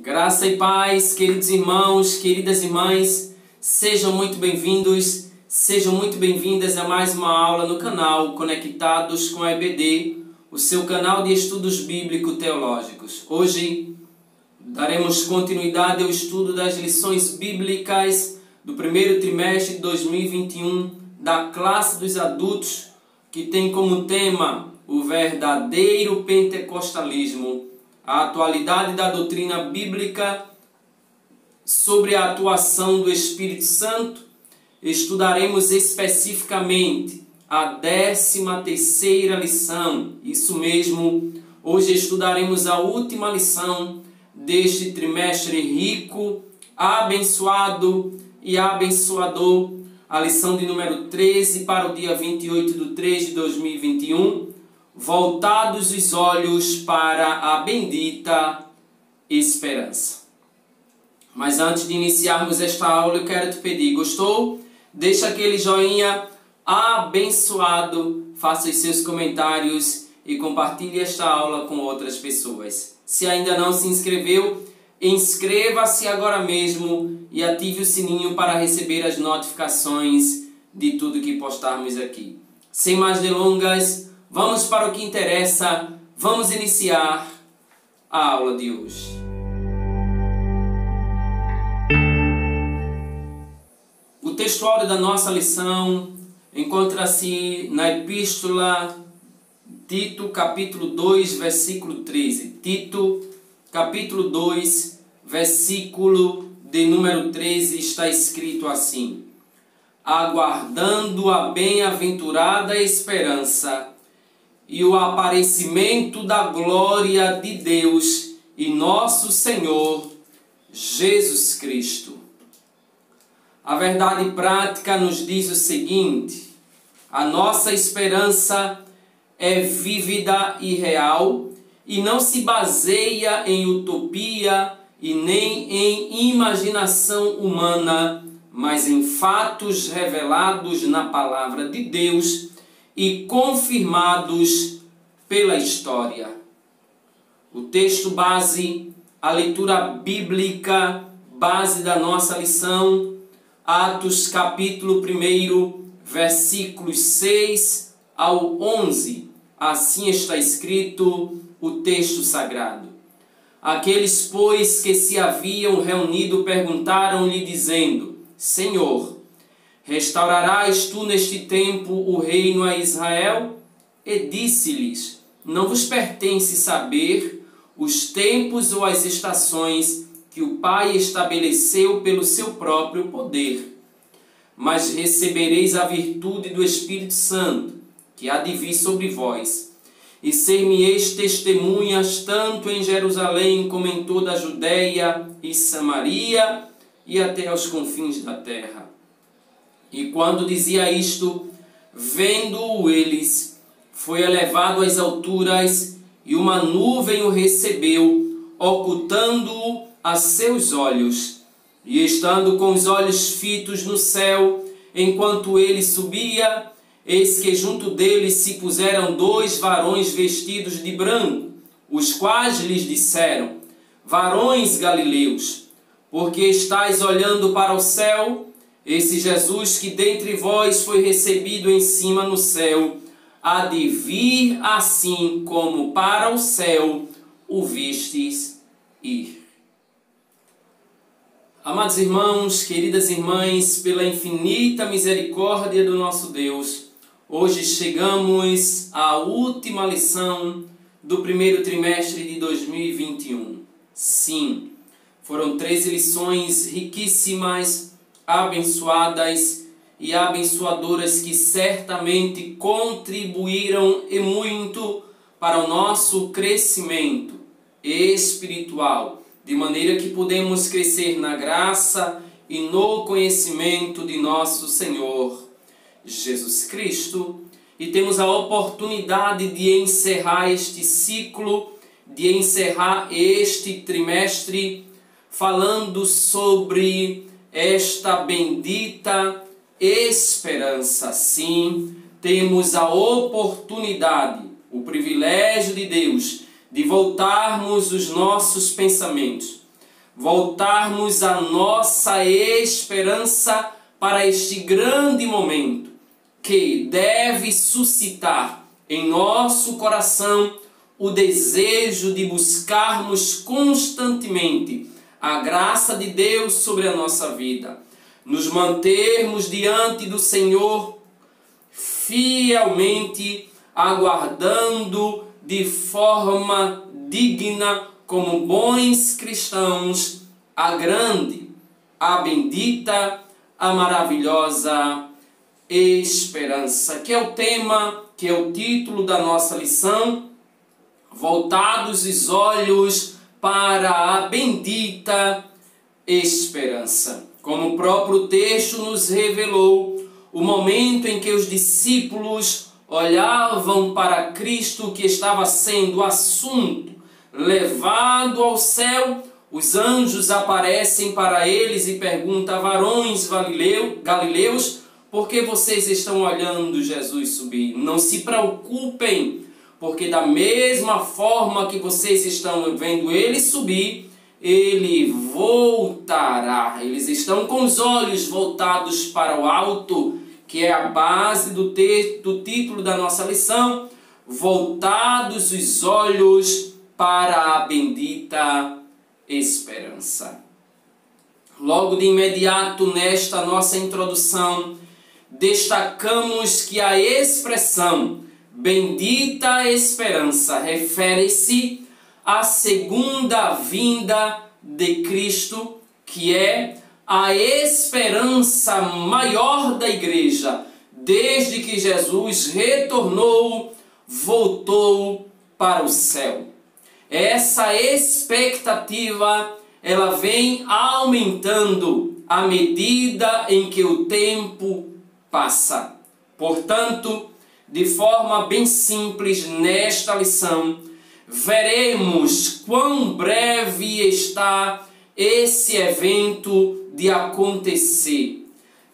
Graça e paz, queridos irmãos, queridas irmãs, sejam muito bem-vindos, sejam muito bem-vindas a mais uma aula no canal Conectados com a EBD, o seu canal de estudos bíblico-teológicos. Hoje daremos continuidade ao estudo das lições bíblicas do primeiro trimestre de 2021 da classe dos adultos, que tem como tema o verdadeiro pentecostalismo, a atualidade da doutrina bíblica sobre a atuação do Espírito Santo. Estudaremos especificamente a 13ª lição, isso mesmo, hoje estudaremos a última lição deste trimestre rico, abençoado e abençoador, a lição de número 13 para o dia 28/3/2021, voltados os olhos para a bendita esperança. Mas antes de iniciarmos esta aula, eu quero te pedir, gostou? Deixa aquele joinha abençoado, faça os seus comentários e compartilhe esta aula com outras pessoas. Se ainda não se inscreveu, inscreva-se agora mesmo e ative o sininho para receber as notificações de tudo que postarmos aqui. Sem mais delongas, vamos para o que interessa, vamos iniciar a aula de hoje. O textuário da nossa lição encontra-se na Epístola Tito, capítulo 2, versículo 13. Tito, capítulo 2, versículo de número 13, está escrito assim: aguardando a bem-aventurada esperança e o aparecimento da glória de Deus e nosso Senhor Jesus Cristo. A verdade prática nos diz o seguinte: a nossa esperança é vívida e real e não se baseia em utopia e nem em imaginação humana, mas em fatos revelados na palavra de Deus e confirmados pela história. O texto base, a leitura bíblica base da nossa lição, Atos capítulo 1, versículos 6 ao 11. Assim está escrito o texto sagrado. Aqueles, pois, que se haviam reunido perguntaram-lhe, dizendo: Senhor, restaurarás tu neste tempo o reino a Israel? E disse-lhes: não vos pertence saber os tempos ou as estações que o Pai estabeleceu pelo seu próprio poder. Mas recebereis a virtude do Espírito Santo, que há de vir sobre vós, e ser-me-eis testemunhas tanto em Jerusalém como em toda a Judéia e Samaria e até aos confins da terra. E quando dizia isto, vendo-o eles, foi elevado às alturas, e uma nuvem o recebeu, ocultando-o a seus olhos. E estando com os olhos fitos no céu, enquanto ele subia, eis que junto dele se puseram 2 varões vestidos de branco, os quais lhes disseram: varões galileus, porque estáis olhando para o céu? Esse Jesus que dentre vós foi recebido em cima no céu, há de vir assim como para o céu o vistes ir. Amados irmãos, queridas irmãs, pela infinita misericórdia do nosso Deus, hoje chegamos à última lição do primeiro trimestre de 2021. Sim, foram 13 lições riquíssimas, abençoadas e abençoadoras que certamente contribuíram e muito para o nosso crescimento espiritual, de maneira que podemos crescer na graça e no conhecimento de nosso Senhor Jesus Cristo. E temos a oportunidade de encerrar este ciclo, de encerrar este trimestre, falando sobre esta bendita esperança. Sim, temos a oportunidade, o privilégio de Deus, de voltarmos os nossos pensamentos voltarmos a nossa esperança para este grande momento que deve suscitar em nosso coração o desejo de buscarmos constantemente a graça de Deus sobre a nossa vida, nos mantermos diante do Senhor fielmente, aguardando de forma digna, como bons cristãos, a grande, a bendita, a maravilhosa esperança, que é o tema, que é o título da nossa lição, voltados os olhos para a bendita esperança. Como o próprio texto nos revelou, o momento em que os discípulos olhavam para Cristo, que estava sendo assunto, levado ao céu, os anjos aparecem para eles e perguntam: varões galileus, por que vocês estão olhando Jesus subir? Não se preocupem, porque da mesma forma que vocês estão vendo ele subir, ele voltará. Eles estão com os olhos voltados para o alto, que é a base do título da nossa lição, voltados os olhos para a bendita esperança. Logo de imediato, nesta nossa introdução, destacamos que a expressão bendita esperança refere-se à segunda vinda de Cristo, que é a esperança maior da igreja, desde que Jesus retornou, voltou para o céu. Essa expectativa, ela vem aumentando à medida em que o tempo passa. Portanto, de forma bem simples, nesta lição, veremos quão breve está esse evento de acontecer.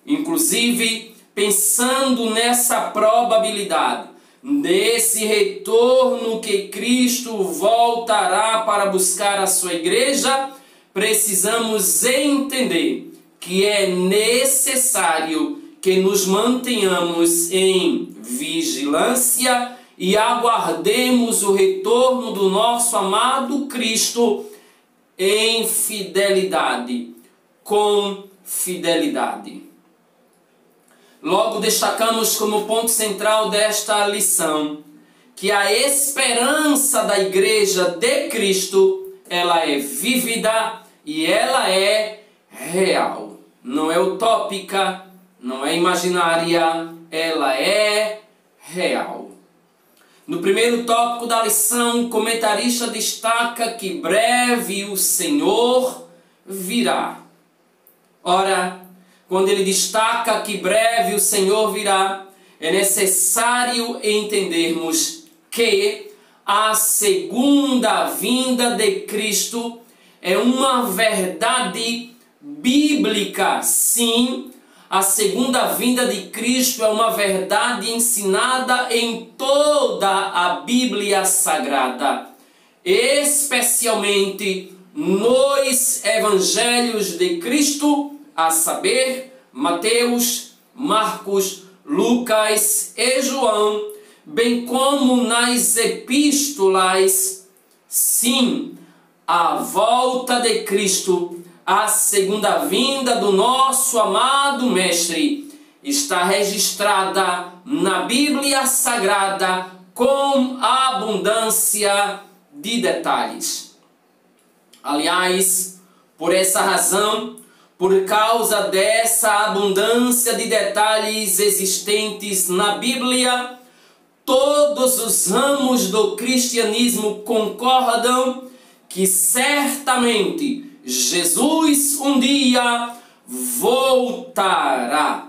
Inclusive, pensando nessa probabilidade, nesse retorno que Cristo voltará para buscar a sua igreja, precisamos entender que é necessário que nos mantenhamos em vigilância e aguardemos o retorno do nosso amado Cristo em fidelidade, com fidelidade. Logo destacamos como ponto central desta lição que a esperança da igreja de Cristo, ela é vívida e ela é real. Não é utópica, não é imaginária, ela é real. No primeiro tópico da lição, o comentarista destaca que breve o Senhor virá. Ora, quando ele destaca que breve o Senhor virá, é necessário entendermos que a segunda vinda de Cristo é uma verdade bíblica. Sim, a segunda vinda de Cristo é uma verdade ensinada em toda a Bíblia Sagrada, especialmente nos Evangelhos de Cristo, a saber, Mateus, Marcos, Lucas e João, bem como nas epístolas. Sim, a volta de Cristo, a segunda vinda do nosso amado Mestre, está registrada na Bíblia Sagrada com abundância de detalhes. Aliás, por essa razão, por causa dessa abundância de detalhes existentes na Bíblia, todos os ramos do cristianismo concordam que certamente Jesus um dia voltará.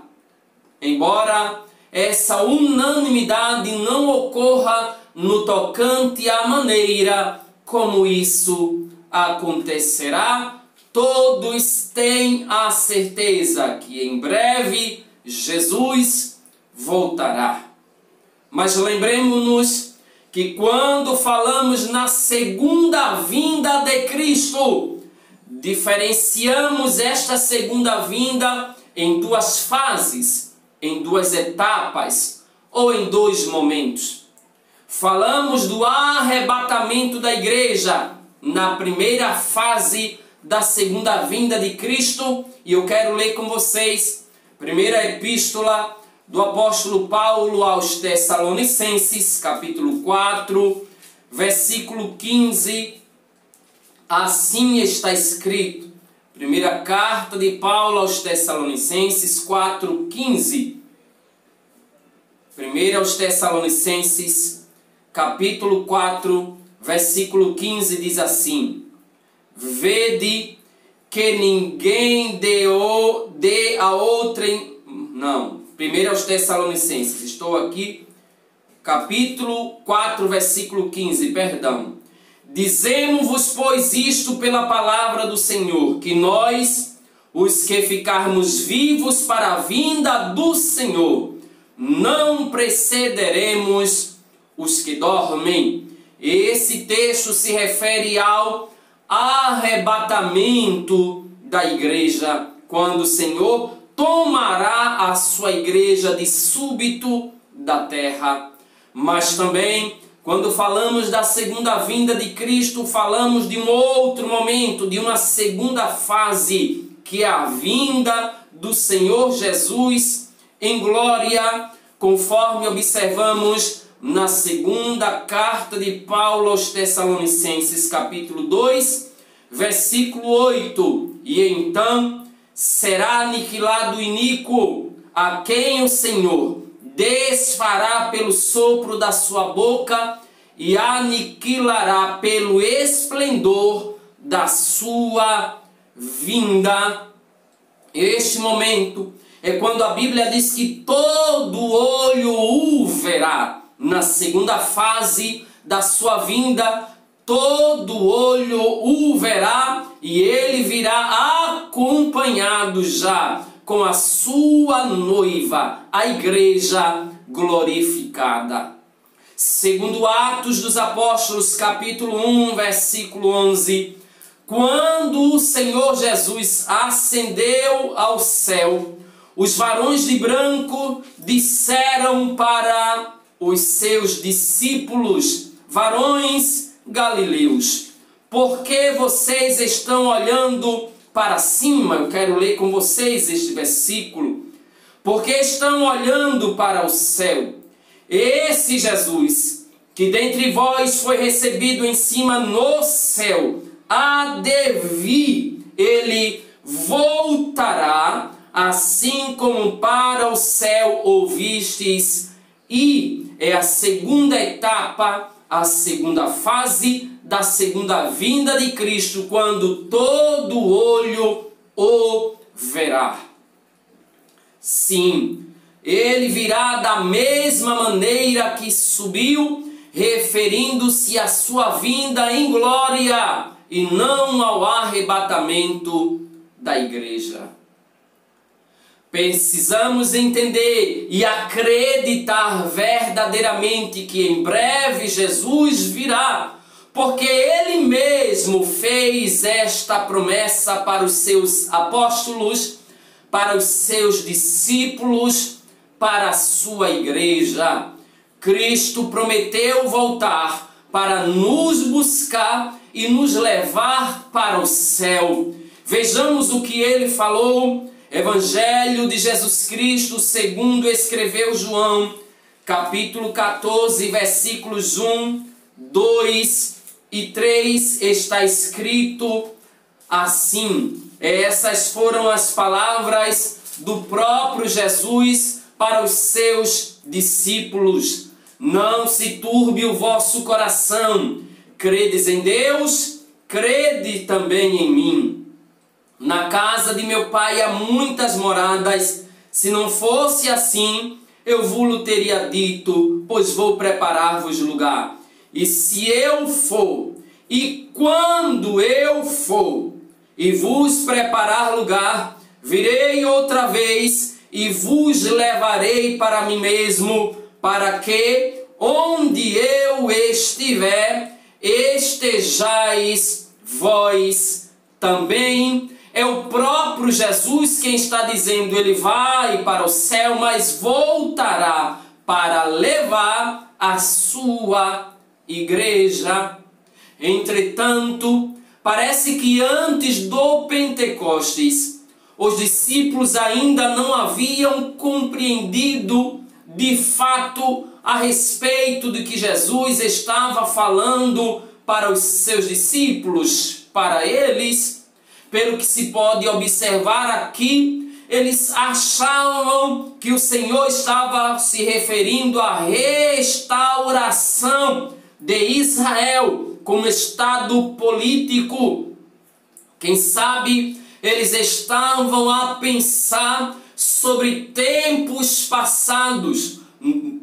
Embora essa unanimidade não ocorra no tocante à maneira como isso acontecerá, todos têm a certeza que em breve Jesus voltará. Mas lembremos-nos que quando falamos na segunda vinda de Cristo, diferenciamos esta segunda vinda em duas fases, em duas etapas ou em dois momentos. Falamos do arrebatamento da igreja na primeira fase da segunda vinda de Cristo, e eu quero ler com vocês primeira epístola do apóstolo Paulo aos Tessalonicenses, capítulo 4, versículo 15, assim está escrito. Primeira carta de Paulo aos Tessalonicenses 4:15. Primeira aos Tessalonicenses, capítulo 4, versículo 15 diz assim: vede que ninguém dê a outrem... Não, primeiro aos Tessalonicenses, estou aqui, capítulo 4, versículo 15, perdão. Dizemos-vos, pois, isto pela palavra do Senhor, que nós, os que ficarmos vivos para a vinda do Senhor, não precederemos os que dormem. Esse texto se refere ao arrebatamento da igreja, quando o Senhor tomará a sua igreja de súbito da terra. Mas também, quando falamos da segunda vinda de Cristo, falamos de um outro momento, de uma segunda fase, que é a vinda do Senhor Jesus em glória, conforme observamos na segunda carta de Paulo aos Tessalonicenses, capítulo 2, versículo 8. E então será aniquilado o iníquo, a quem o Senhor desfará pelo sopro da sua boca e aniquilará pelo esplendor da sua vinda. Este momento é quando a Bíblia diz que todo olho o verá. Na segunda fase da sua vinda, todo olho o verá, e ele virá acompanhado já com a sua noiva, a igreja glorificada. Segundo Atos dos Apóstolos, capítulo 1, versículo 11, quando o Senhor Jesus ascendeu ao céu, os varões de branco disseram para os seus discípulos, varões galileus, por que vocês estão olhando para cima? Eu quero ler com vocês este versículo. Porque estão olhando para o céu. Esse Jesus, que dentre vós foi recebido em cima no céu, há de vir, ele voltará, assim como para o céu ouvistes. E é a segunda etapa, a segunda fase da segunda vinda de Cristo, quando todo olho o verá. Sim, ele virá da mesma maneira que subiu, referindo-se à sua vinda em glória e não ao arrebatamento da igreja. Precisamos entender e acreditar verdadeiramente que em breve Jesus virá, porque ele mesmo fez esta promessa para os seus apóstolos, para os seus discípulos, para a sua igreja. Cristo prometeu voltar para nos buscar e nos levar para o céu. Vejamos o que ele falou. Evangelho de Jesus Cristo, segundo escreveu João, capítulo 14, versículos 1, 2 e 3, está escrito assim. Essas foram as palavras do próprio Jesus para os seus discípulos. Não se turbe o vosso coração. Credes em Deus, crede também em mim. Na casa de meu pai há muitas moradas. Se não fosse assim, eu vos teria dito, pois vou preparar-vos lugar. E se eu for, e quando eu for, e vos preparar lugar, virei outra vez, e vos levarei para mim mesmo, para que, onde eu estiver, estejais vós também é o próprio Jesus quem está dizendo: ele vai para o céu, mas voltará para levar a sua igreja. Entretanto, parece que antes do Pentecostes, os discípulos ainda não haviam compreendido de fato a respeito de que Jesus estava falando para os seus discípulos, para eles. Pelo que se pode observar aqui, eles achavam que o Senhor estava se referindo à restauração de Israel como estado político. Quem sabe eles estavam a pensar sobre tempos passados,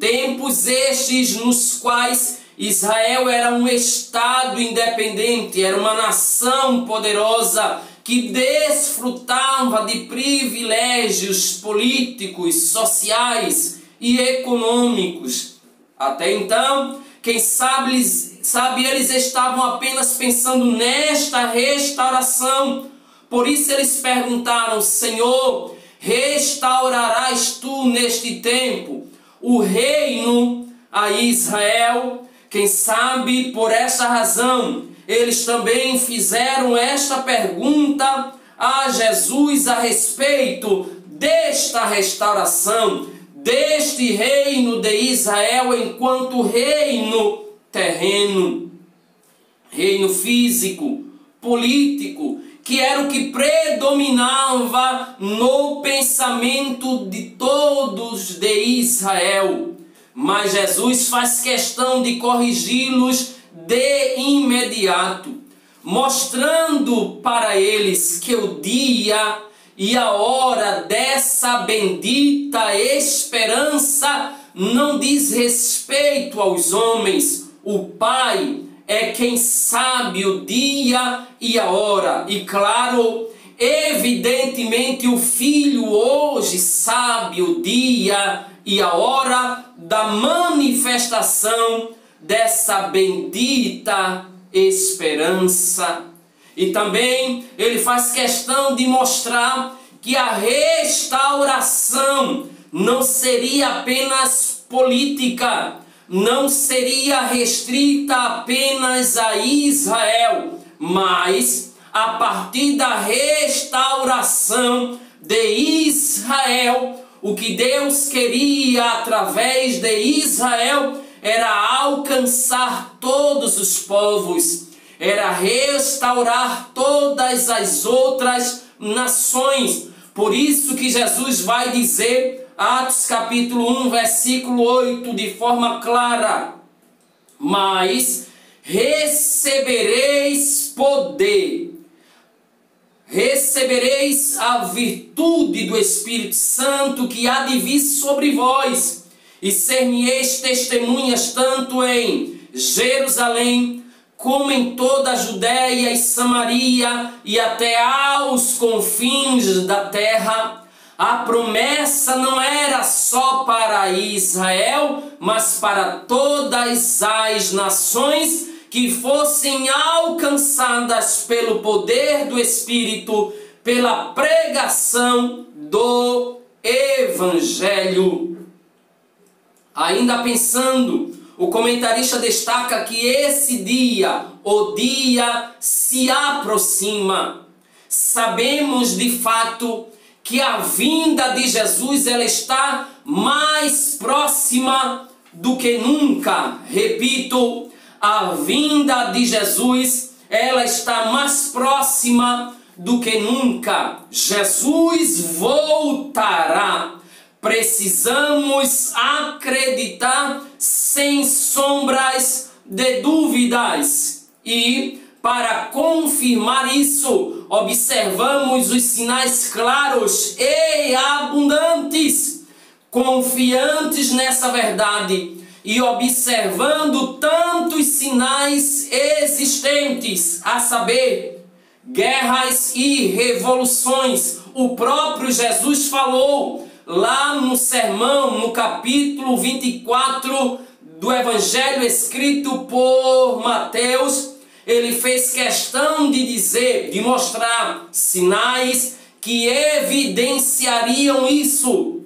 tempos estes nos quais Israel era um estado independente, era uma nação poderosa que desfrutava de privilégios políticos, sociais e econômicos. Até então, quem sabe eles estavam apenas pensando nesta restauração. Por isso eles perguntaram: Senhor, restaurarás tu neste tempo o reino a Israel? Quem sabe por essa razão eles também fizeram esta pergunta a Jesus a respeito desta restauração, deste reino de Israel enquanto reino terreno, reino físico, político, que era o que predominava no pensamento de todos de Israel. Mas Jesus faz questão de corrigi-los de imediato, mostrando para eles que o dia e a hora dessa bendita esperança não diz respeito aos homens. O Pai é quem sabe o dia e a hora. E claro, evidentemente o Filho hoje sabe o dia e a hora da manifestação dessa bendita esperança. E também ele faz questão de mostrar que a restauração não seria apenas política, não seria restrita apenas a Israel, mas a partir da restauração de Israel, o que Deus queria através de Israel era alcançar todos os povos, era restaurar todas as outras nações. Por isso que Jesus vai dizer, Atos capítulo 1, versículo 8, de forma clara: mas recebereis poder, recebereis a virtude do Espírito Santo que há de vir sobre vós, e ser-me-eis testemunhas tanto em Jerusalém, como em toda a Judéia e Samaria, e até aos confins da terra. A promessa não era só para Israel, mas para todas as nações que fossem alcançadas pelo poder do Espírito, pela pregação do Evangelho. Ainda pensando, o comentarista destaca que esse dia, o dia se aproxima. Sabemos de fato que a vinda de Jesus ela está mais próxima do que nunca. Repito, a vinda de Jesus ela está mais próxima do que nunca. Jesus voltará. Precisamos acreditar sem sombras de dúvidas. E para confirmar isso, observamos os sinais claros e abundantes. Confiantes nessa verdade e observando tantos sinais existentes, a saber, guerras e revoluções. O próprio Jesus falou lá no sermão, no capítulo 24 do Evangelho escrito por Mateus, ele fez questão de dizer, de mostrar sinais que evidenciariam isso.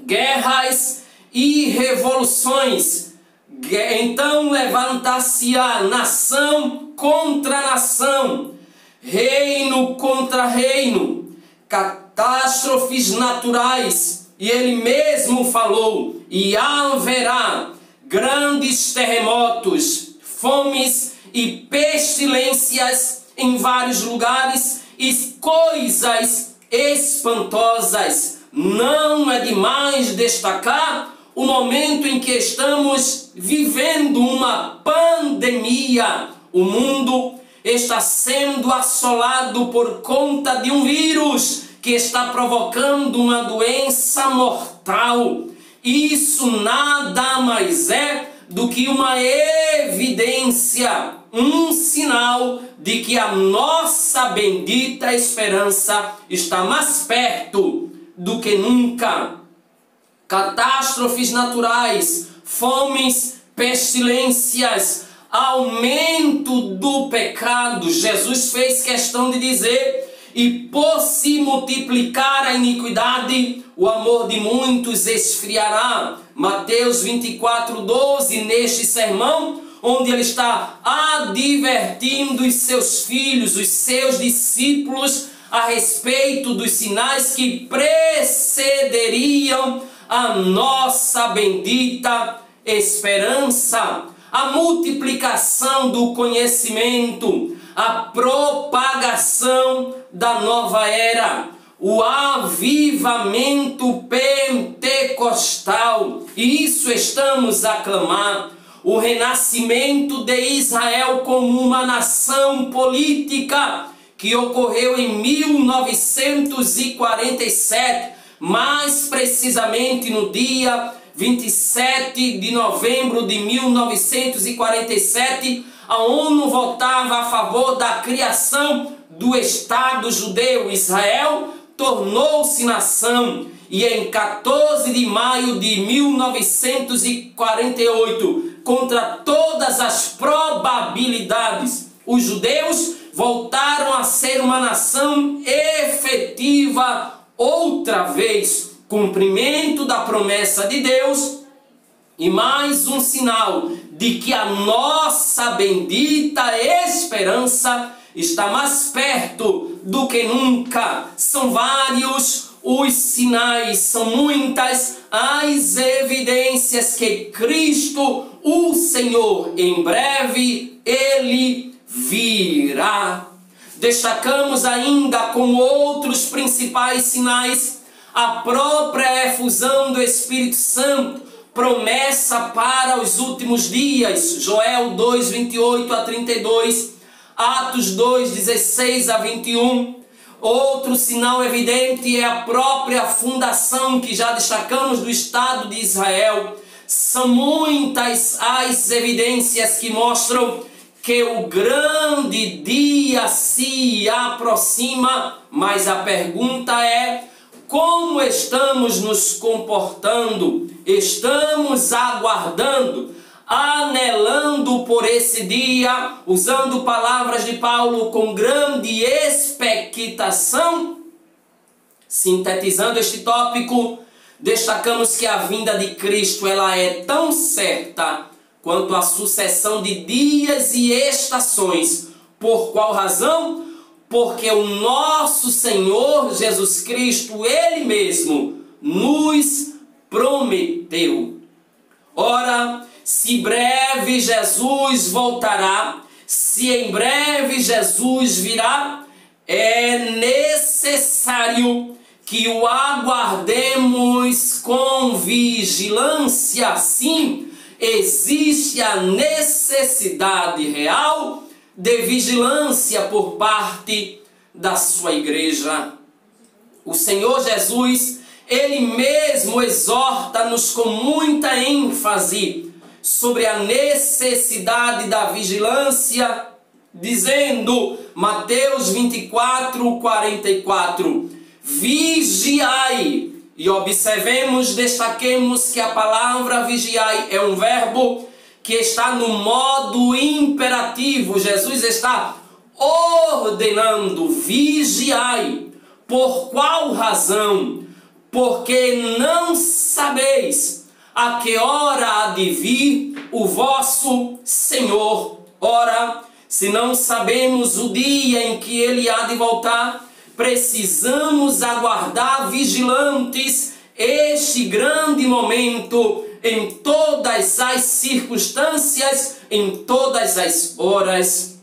Guerras e revoluções. Então levantar-se-á nação contra nação, reino contra reino, catástrofes naturais. E ele mesmo falou, e haverá grandes terremotos, fomes e pestilências em vários lugares e coisas espantosas. Não é demais destacar o momento em que estamos vivendo uma pandemia. O mundo está sendo assolado por conta de um vírus que está provocando uma doença mortal. Isso nada mais é do que uma evidência, um sinal de que a nossa bendita esperança está mais perto do que nunca. Catástrofes naturais, fomes, pestilências, aumento do pecado. Jesus fez questão de dizer, e por se multiplicar a iniquidade, o amor de muitos esfriará. Mateus 24:12, neste sermão, onde ele está advertindo os seus filhos, os seus discípulos, a respeito dos sinais que precederiam a nossa bendita esperança. A multiplicação do conhecimento, a propagação da nova era, o avivamento pentecostal. E isso estamos a clamar. O renascimento de Israel como uma nação política que ocorreu em 1947, mais precisamente no dia 27 de novembro de 1947, a ONU votava a favor da criação do Estado judeu. Israel tornou-se nação, e em 14 de maio de 1948, contra todas as probabilidades, os judeus voltaram a ser uma nação efetiva outra vez. Cumprimento da promessa de Deus e mais um sinal de que a nossa bendita esperança está mais perto do que nunca. São vários os sinais, são muitas as evidências que Cristo, o Senhor, em breve Ele virá. Destacamos ainda como outros principais sinais a própria efusão do Espírito Santo, promessa para os últimos dias, Joel 2, 28 a 32, Atos 2, 16 a 21. Outro sinal evidente é a própria fundação que já destacamos do Estado de Israel. São muitas as evidências que mostram que o grande dia se aproxima, mas a pergunta é: como estamos nos comportando? Estamos aguardando, anelando por esse dia, usando palavras de Paulo, com grande expectação? Sintetizando este tópico, destacamos que a vinda de Cristo ela é tão certa quanto a sucessão de dias e estações. Por qual razão? Porque o nosso Senhor Jesus Cristo, Ele mesmo, nos prometeu. Ora, se breve Jesus voltará, se em breve Jesus virá, é necessário que o aguardemos com vigilância. Sim, existe a necessidade real de vigilância por parte da sua igreja. O Senhor Jesus, Ele mesmo exorta-nos com muita ênfase sobre a necessidade da vigilância, dizendo, Mateus 24, 44, vigiai. E observemos, destaquemos que a palavra vigiai é um verbo que está no modo imperativo. Jesus está ordenando: vigiai. Por qual razão? Porque não sabeis a que hora há de vir o vosso Senhor. Ora, se não sabemos o dia em que ele há de voltar, precisamos aguardar vigilantes este grande momento, em todas as circunstâncias, em todas as horas.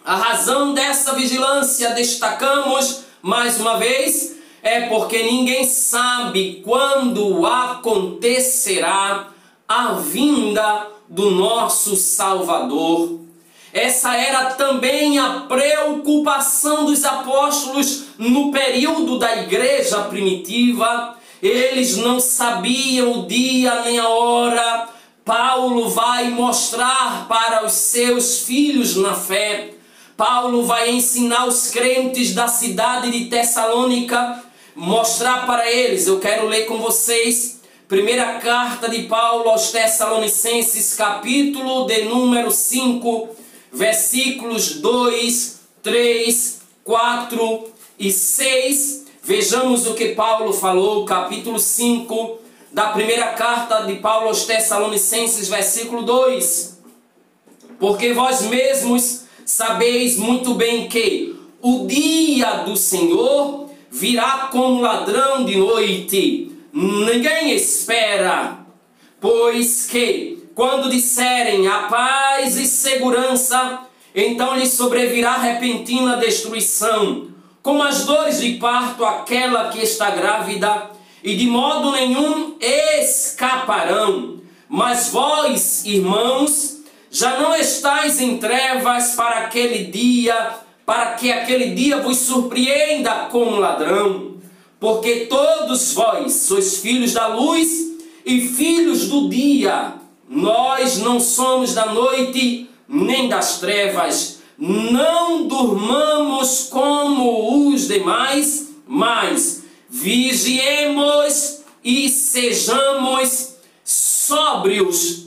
A razão dessa vigilância, destacamos mais uma vez, é porque ninguém sabe quando acontecerá a vinda do nosso Salvador. Essa era também a preocupação dos apóstolos no período da igreja primitiva. Eles não sabiam o dia nem a hora. Paulo vai mostrar para os seus filhos na fé. Paulo vai ensinar os crentes da cidade de Tessalônica, mostrar para eles. Eu quero ler com vocês primeira carta de Paulo aos Tessalonicenses, capítulo de número 5, versículos 2, 3, 4 e 6. Vejamos o que Paulo falou, capítulo 5 da primeira carta de Paulo aos Tessalonicenses, versículo 2. Porque vós mesmos sabeis muito bem que o dia do Senhor virá como ladrão de noite. Ninguém espera, pois que quando disserem a paz e segurança, então lhes sobrevirá repentina destruição, como as dores de parto aquela que está grávida, e de modo nenhum escaparão. Mas vós, irmãos, já não estáis em trevas para aquele dia, para que aquele dia vos surpreenda como ladrão. Porque todos vós sois filhos da luz e filhos do dia. Nós não somos da noite nem das trevas. Não durmamos como os demais, mas vigiemos e sejamos sóbrios.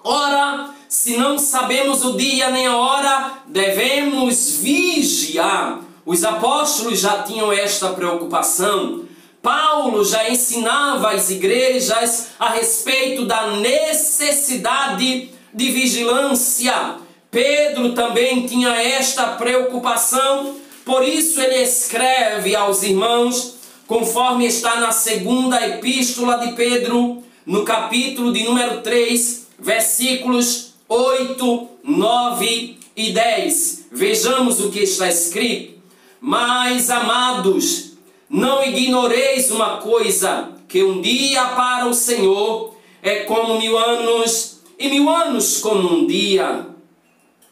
Ora, se não sabemos o dia nem a hora, devemos vigiar. Os apóstolos já tinham esta preocupação. Paulo já ensinava às igrejas a respeito da necessidade de vigilância. Pedro também tinha esta preocupação, por isso ele escreve aos irmãos, conforme está na segunda epístola de Pedro, no capítulo de número 3, versículos 8, 9 e 10. Vejamos o que está escrito. Mas, amados, não ignoreis uma coisa, que um dia para o Senhor é como 1000 anos, e 1000 anos como um dia.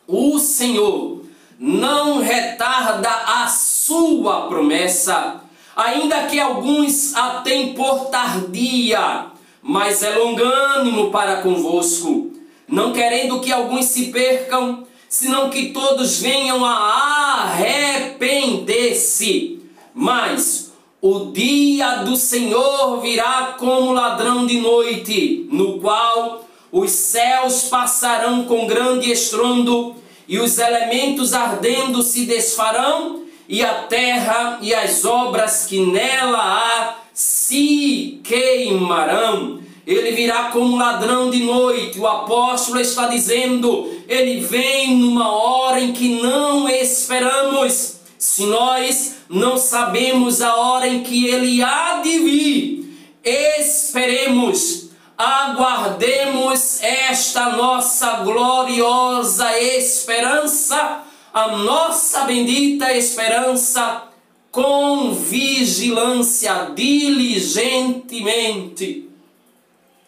O Senhor não retarda a sua promessa, ainda que alguns a tenham por tardia, mas é longânimo para convosco, não querendo que alguns se percam, senão que todos venham a arrepender-se. Mas o dia do Senhor virá como ladrão de noite, no qual os céus passarão com grande estrondo, e os elementos ardendo se desfarão, e a terra e as obras que nela há se queimarão. Ele virá como ladrão de noite. O apóstolo está dizendo, ele vem numa hora em que não esperamos. Se nós não sabemos a hora em que ele há de vir, esperemos, aguardemos esta nossa gloriosa esperança, a nossa bendita esperança, com vigilância, diligentemente.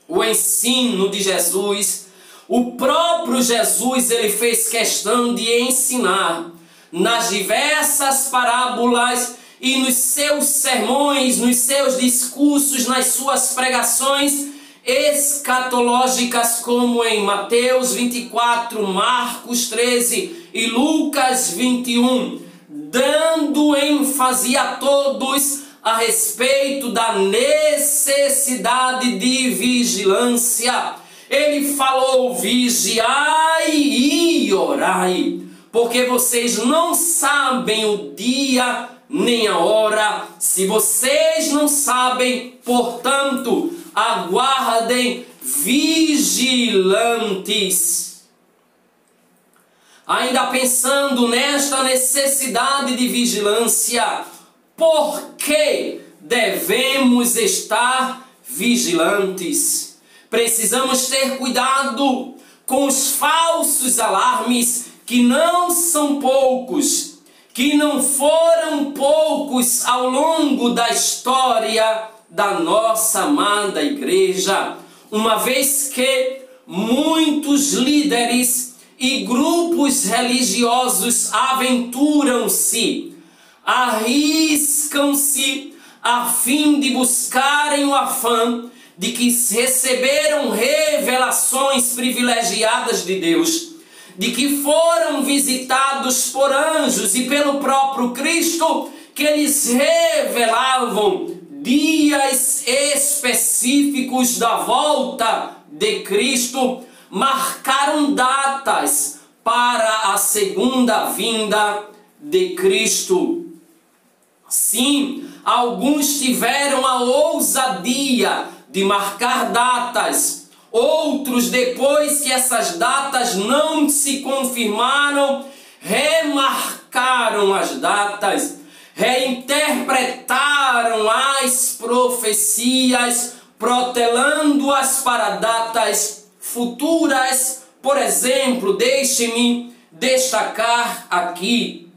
O ensino de Jesus, o próprio Jesus, ele fez questão de ensinar nas diversas parábolas e nos seus sermões, nos seus discursos, nas suas pregações escatológicas, como em Mateus 24, Marcos 13 e Lucas 21, dando ênfase a todos a respeito da necessidade de vigilância. Ele falou: vigiai e orai, porque vocês não sabem o dia nem a hora. Se vocês não sabem, portanto, aguardem vigilantes. Ainda pensando nesta necessidade de vigilância, por que devemos estar vigilantes? Precisamos ter cuidado com os falsos alarmes, que não são poucos, que não foram poucos ao longo da história da nossa amada igreja, uma vez que muitos líderes e grupos religiosos aventuram-se, arriscam-se a fim de buscarem o afã de que receberam revelações privilegiadas de Deus, de que foram visitados por anjos e pelo próprio Cristo, que eles revelavam dias específicos da volta de Cristo, marcaram datas para a segunda vinda de Cristo. Sim, alguns tiveram a ousadia de marcar datas, outros, depois que essas datas não se confirmaram, remarcaram as datas, reinterpretaram as profecias, protelando-as para datas futuras. Por exemplo, deixe-me destacar aqui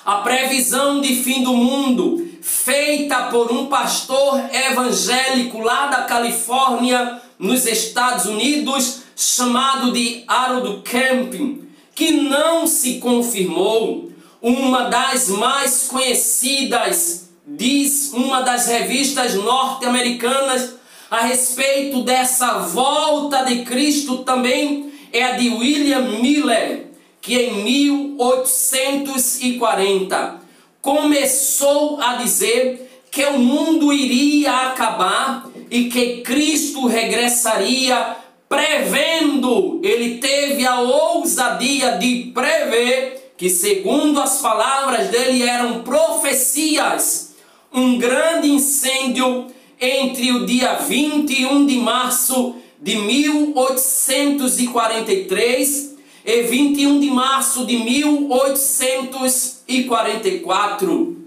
a previsão de fim do mundo, feita por um pastor evangélico lá da Califórnia, nos Estados Unidos, chamado de Harold Camping, que não se confirmou. Uma das mais conhecidas, diz uma das revistas norte-americanas, a respeito dessa volta de Cristo também, é a de William Miller, que em 1840 começou a dizer que o mundo iria acabar e que Cristo regressaria, prevendo, ele teve a ousadia de prever que, segundo as palavras dele, eram profecias, um grande incêndio entre o dia 21 de março de 1843 e 21 de março de 1844.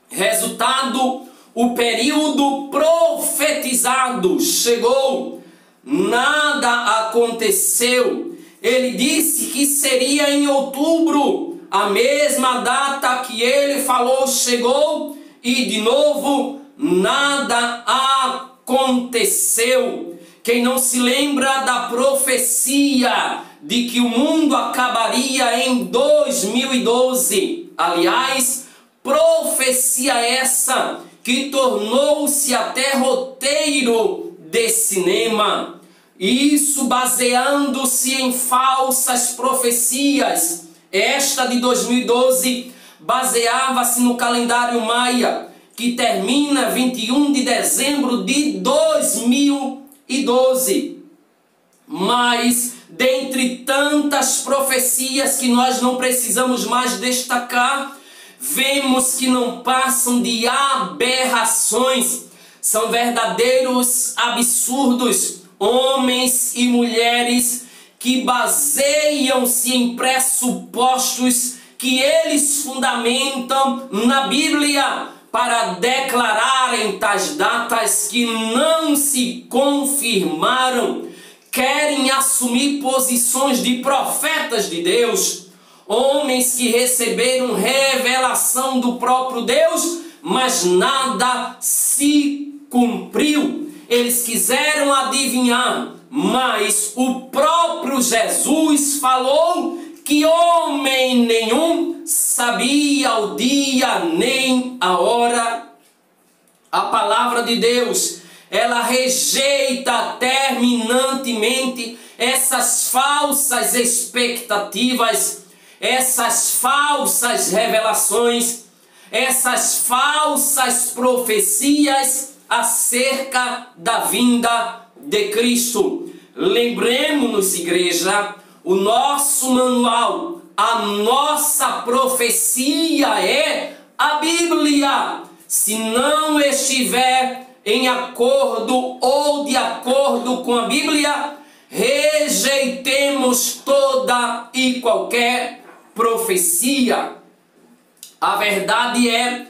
Resultado: o período profetizado chegou, nada aconteceu. Ele disse que seria em outubro, a mesma data que ele falou chegou, e de novo nada aconteceu. Quem não se lembra da profecia de que o mundo acabaria em 2012? Aliás, profecia essa que tornou-se até roteiro de cinema. Isso baseando-se em falsas profecias. Esta de 2012 baseava-se no calendário maia, que termina 21 de dezembro de 2012. Mas, dentre tantas profecias que nós não precisamos mais destacar, vemos que não passam de aberrações. São verdadeiros absurdos, homens e mulheres que baseiam-se em pressupostos que eles fundamentam na Bíblia para declararem tais datas que não se confirmaram. Querem assumir posições de profetas de Deus, homens que receberam revelação do próprio Deus, mas nada se cumpriu. Eles quiseram adivinhar, mas o próprio Jesus falou que homem nenhum sabia o dia nem a hora. A palavra de Deus, ela rejeita terminantemente essas falsas expectativas, essas falsas revelações, essas falsas profecias acerca da vinda de Cristo. lembremos-nos, igreja, o nosso manual, a nossa profecia é a Bíblia. Se não estiver em acordo ou de acordo com a Bíblia, rejeitemos toda e qualquer profecia. A verdade é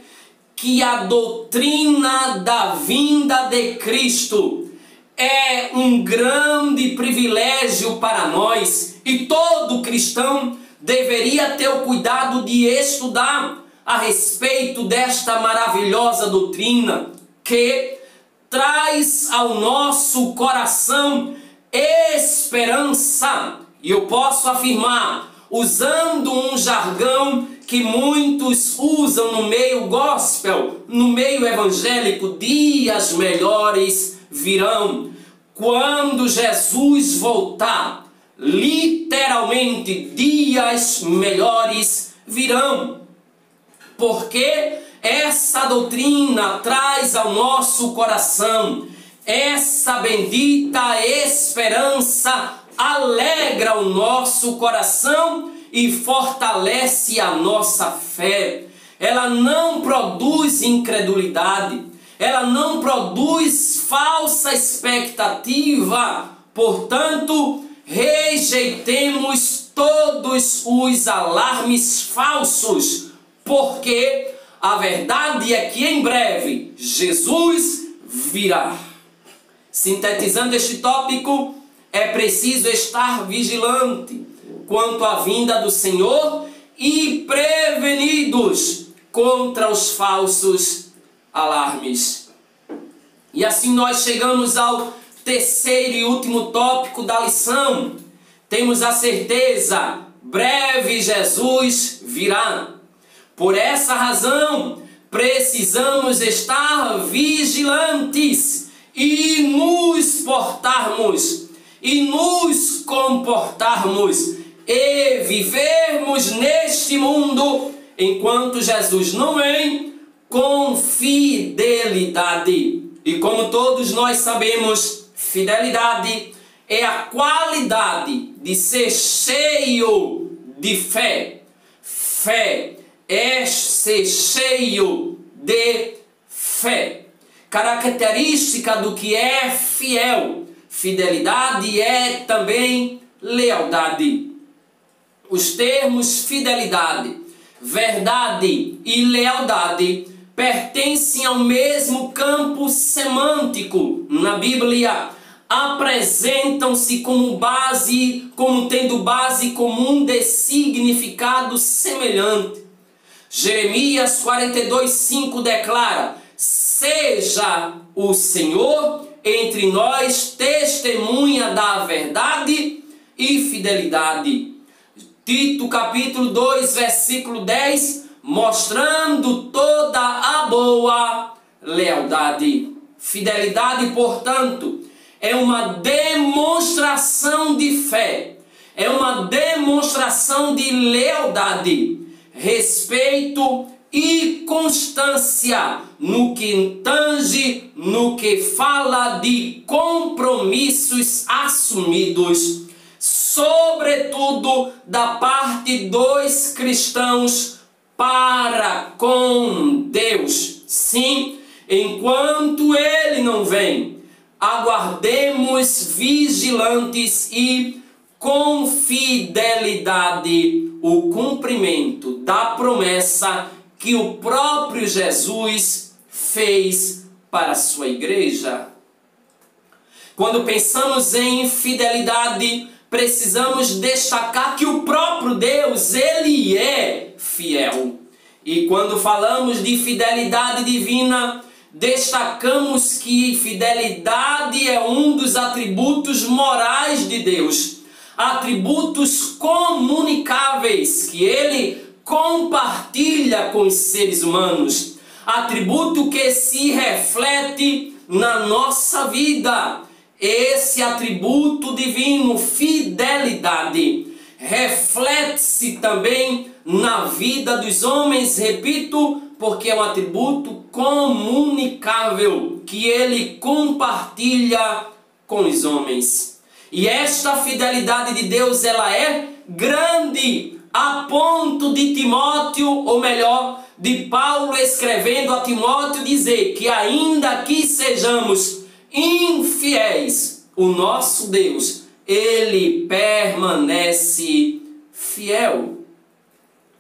que a doutrina da vinda de Cristo é um grande privilégio para nós, e todo cristão deveria ter o cuidado de estudar a respeito desta maravilhosa doutrina que traz ao nosso coração esperança. E eu posso afirmar, usando um jargão que muitos usam no meio gospel, no meio evangélico, dias melhores virão. Quando Jesus voltar, literalmente dias melhores virão. Porque essa doutrina traz ao nosso coração essa bendita esperança, alegra o nosso coração e fortalece a nossa fé. Ela não produz incredulidade, ela não produz falsa expectativa. Portanto, rejeitemos todos os alarmes falsos, porque a verdade é que em breve Jesus virá. Sintetizando este tópico, é preciso estar vigilante quanto à vinda do Senhor e prevenidos contra os falsos alarmes. E assim nós chegamos ao terceiro e último tópico da lição. Temos a certeza, breve Jesus virá. Por essa razão, precisamos estar vigilantes e nos portarmos e nos comportarmos e vivermos neste mundo enquanto Jesus não vem, com fidelidade. E como todos nós sabemos, fidelidade é a qualidade de ser cheio de fé. Fé é ser cheio de fé. Característica do que é fiel. Fidelidade é também lealdade. Os termos fidelidade, verdade e lealdade pertencem ao mesmo campo semântico na Bíblia. Apresentam-se como tendo base comum de significado semelhante. Jeremias 42:5 declara: seja o Senhor entre nós testemunha da verdade e fidelidade. Tito capítulo 2, versículo 10, mostrando toda a boa lealdade. Fidelidade, portanto, é uma demonstração de fé, é uma demonstração de lealdade, respeito e constância no que tange, no que fala de compromissos assumidos, sobretudo da parte dos cristãos para com Deus. Sim, enquanto Ele não vem, aguardemos vigilantes e com fidelidade o cumprimento da promessa que o próprio Jesus fez para a sua igreja. Quando pensamos em fidelidade, precisamos destacar que o próprio Deus, Ele é fiel. E quando falamos de fidelidade divina, destacamos que fidelidade é um dos atributos morais de Deus, atributos comunicáveis que Ele compartilha com os seres humanos, atributo que se reflete na nossa vida. Esse atributo divino, fidelidade, reflete-se também na vida dos homens, repito, porque é um atributo comunicável que Ele compartilha com os homens. E esta fidelidade de Deus, ela é grande, a ponto de Timóteo, ou melhor, de Paulo escrevendo a Timóteo dizer que ainda que sejamos infiéis, o nosso Deus, ele permanece fiel.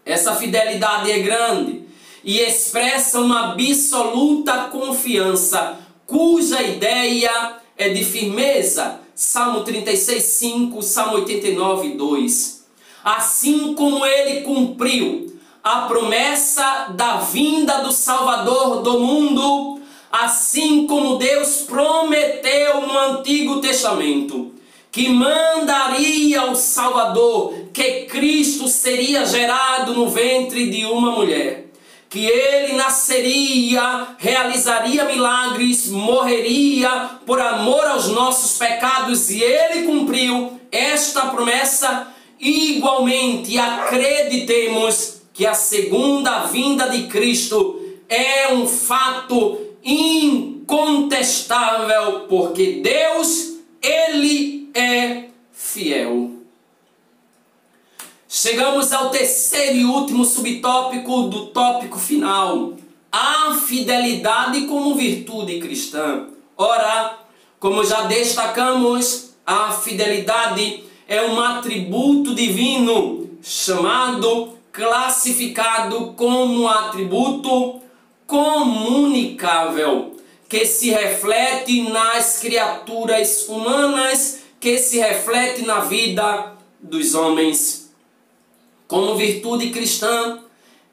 Essa fidelidade é grande e expressa uma absoluta confiança, cuja ideia é de firmeza. Salmo 36:5, Salmo 89:2. Assim como ele cumpriu a promessa da vinda do Salvador do mundo, assim como Deus prometeu no Antigo Testamento que mandaria o Salvador, que Cristo seria gerado no ventre de uma mulher, que ele nasceria, realizaria milagres, morreria por amor aos nossos pecados, e ele cumpriu esta promessa. Igualmente acreditemos que a segunda vinda de Cristo é um fato incontestável, porque Deus, ele é fiel. Chegamos ao terceiro e último subtópico do tópico final: a fidelidade como virtude cristã. Ora, como já destacamos, a fidelidade é um atributo divino, classificado como atributo comunicável, que se reflete nas criaturas humanas, que se reflete na vida dos homens. Como virtude cristã,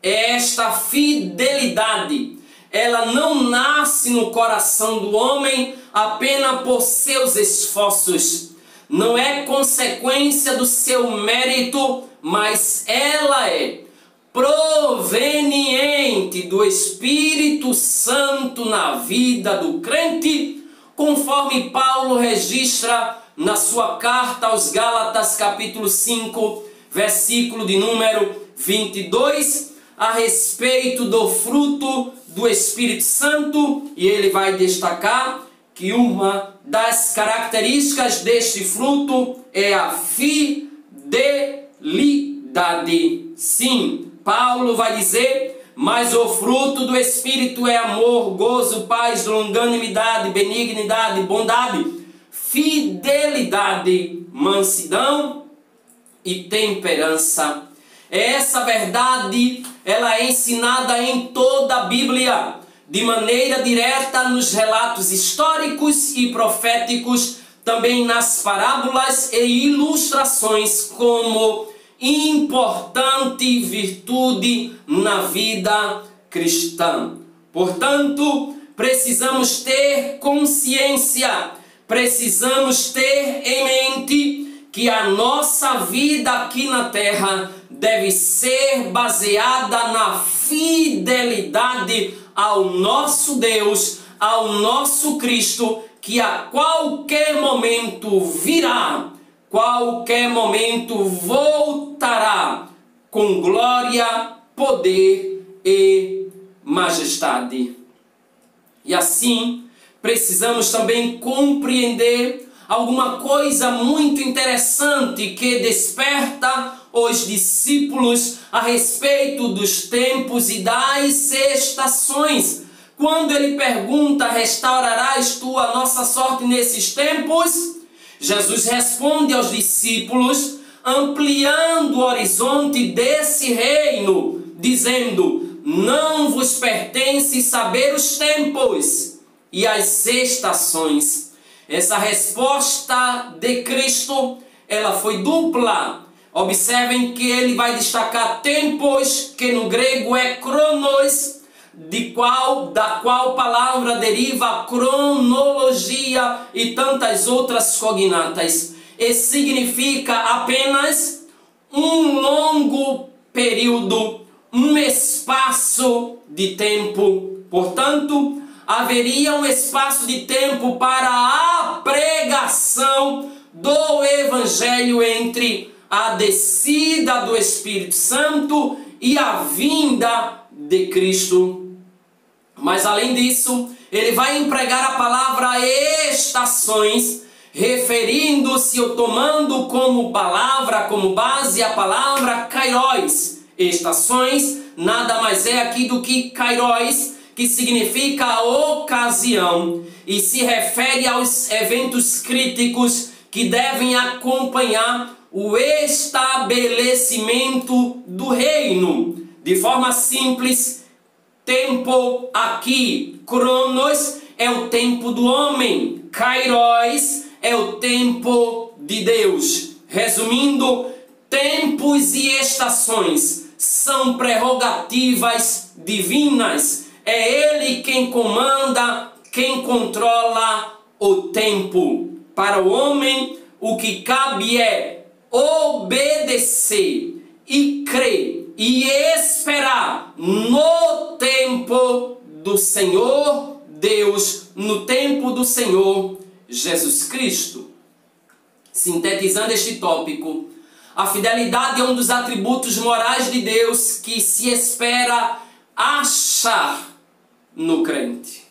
esta fidelidade, ela não nasce no coração do homem apenas por seus esforços, não é consequência do seu mérito, mas ela é proveniente do Espírito Santo na vida do crente, conforme Paulo registra na sua carta aos Gálatas, capítulo 5, versículo de número 22, a respeito do fruto do Espírito Santo, e ele vai destacar que uma das características deste fruto é a fidelidade. Sim, Paulo vai dizer: mas o fruto do Espírito é amor, gozo, paz, longanimidade, benignidade, bondade, fidelidade, mansidão e temperança. Essa verdade, ela é ensinada em toda a Bíblia, de maneira direta nos relatos históricos e proféticos, também nas parábolas e ilustrações, como importante virtude na vida cristã. Portanto, precisamos ter consciência, precisamos ter em mente que a nossa vida aqui na terra deve ser baseada na fidelidade ao nosso Deus, ao nosso Cristo, que a qualquer momento virá, qualquer momento voltará com glória, poder e majestade. E assim, precisamos também compreender alguma coisa muito interessante que desperta os discípulos a respeito dos tempos e das estações. Quando ele pergunta: restaurarás tu a nossa sorte nesses tempos? Jesus responde aos discípulos, ampliando o horizonte desse reino, dizendo: não vos pertence saber os tempos e as estações. Essa resposta de Cristo, ela foi dupla. Observem que ele vai destacar tempos, que no grego é cronos, da qual palavra deriva cronologia e tantas outras cognatas. E significa apenas um longo período, um espaço de tempo. Portanto, haveria um espaço de tempo para a pregação do Evangelho entre a descida do Espírito Santo e a vinda de Cristo. Mas além disso, ele vai empregar a palavra estações, referindo-se ou tomando como palavra, como base a palavra kairos. Estações nada mais é aqui do que kairos, que significa a ocasião, e se refere aos eventos críticos que devem acompanhar o estabelecimento do reino. De forma simples, tempo aqui, cronos, é o tempo do homem, kairos é o tempo de Deus. Resumindo, tempos e estações são prerrogativas divinas. É Ele quem comanda, quem controla o tempo. Para o homem, o que cabe é obedecer e crer e esperar no tempo do Senhor Deus, no tempo do Senhor Jesus Cristo. Sintetizando este tópico, a fidelidade é um dos atributos morais de Deus que se espera achar no crente.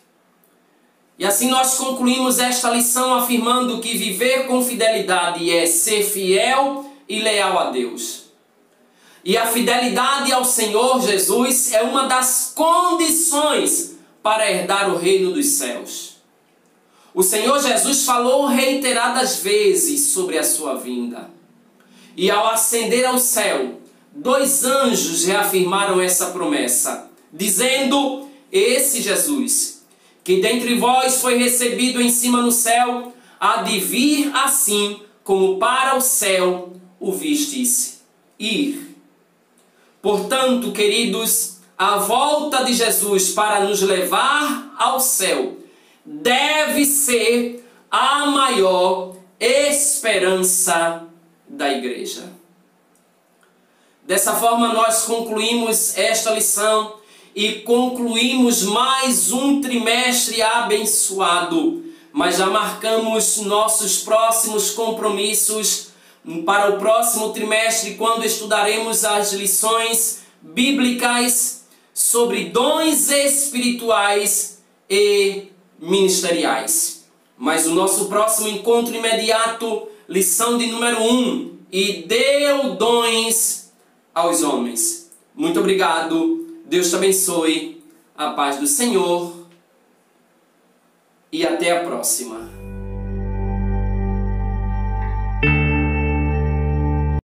E assim nós concluímos esta lição afirmando que viver com fidelidade é ser fiel e leal a Deus. E a fidelidade ao Senhor Jesus é uma das condições para herdar o reino dos céus. O Senhor Jesus falou reiteradas vezes sobre a sua vinda. E ao ascender ao céu, 2 anjos reafirmaram essa promessa, dizendo: esse Jesus, que dentre vós foi recebido em cima no céu, há de vir assim como para o céu o vistes ir. Portanto, queridos, a volta de Jesus para nos levar ao céu deve ser a maior esperança da igreja. Dessa forma nós concluímos esta lição e concluímos mais um trimestre abençoado, mas já marcamos nossos próximos compromissos para o próximo trimestre, quando estudaremos as lições bíblicas sobre dons espirituais e ministeriais. Mas o nosso próximo encontro imediato, lição de número 1, e deu dons aos homens. Muito obrigado, Deus te abençoe, a paz do Senhor e até a próxima.